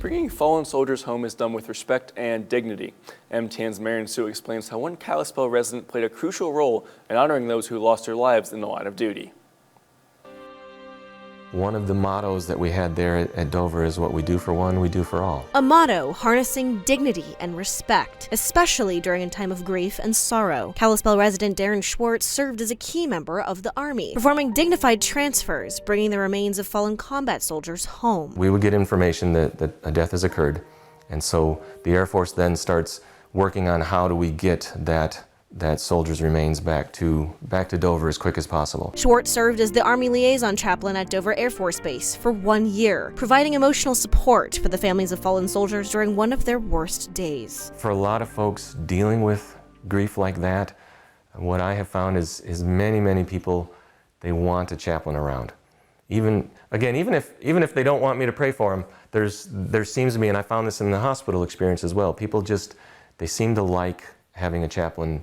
Bringing fallen soldiers home is done with respect and dignity. MTN's Marion Sue explains how one Kalispell resident played a crucial role in honoring those who lost their lives in the line of duty. One of the mottos that we had there at Dover is what we do for one, we do for all. A motto harnessing dignity and respect, especially during a time of grief and sorrow. Kalispell resident Darren Schwartz served as a key member of the Army, performing dignified transfers, bringing the remains of fallen combat soldiers home. We would get information that a death has occurred, and so the Air Force then starts working on how do we get that soldier's remains back to Dover as quick as possible. Schwartz served as the Army liaison chaplain at Dover Air Force Base for 1 year, providing emotional support for the families of fallen soldiers during one of their worst days. For a lot of folks dealing with grief like that, what I have found is many people, they want a chaplain around. Even if they don't want me to pray for them, there seems to be, and I found this in the hospital experience as well, people just, they seem to like having a chaplain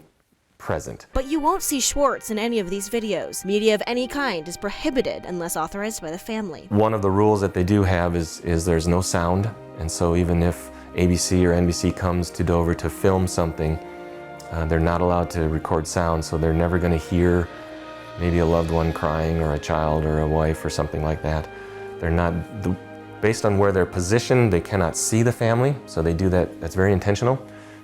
present. But you won't see Schwartz in any of these videos. Media of any kind is prohibited unless authorized by the family. One of the rules that they do have is there's no sound, and so even if ABC or NBC comes to Dover to film something, they're not allowed to record sound, so they're never going to hear maybe a loved one crying or a child or a wife or something like that. They're not, based on where they're positioned, they cannot see the family, so they do that. That's very intentional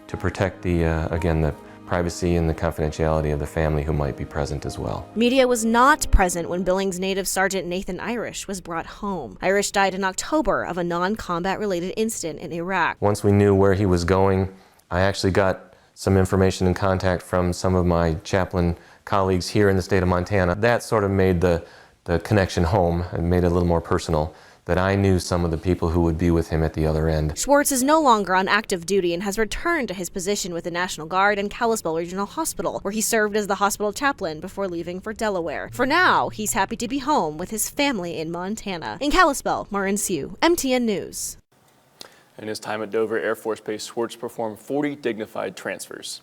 to protect again, the privacy and the confidentiality of the family who might be present as well. Media was not present when Billings native Sergeant Nathan Irish was brought home. Irish died in October of a non-combat related incident in Iraq. Once we knew where he was going, I actually got some information and contact from some of my chaplain colleagues here in the state of Montana. That sort of made the connection home and made it a little more personal, that I knew some of the people who would be with him at the other end. Schwartz is no longer on active duty and has returned to his position with the National Guard and Kalispell Regional Hospital, where he served as the hospital chaplain before leaving for Delaware. For now, he's happy to be home with his family in Montana. In Kalispell, Marion Sue, MTN News. In his time at Dover Air Force Base, Schwartz performed 40 dignified transfers.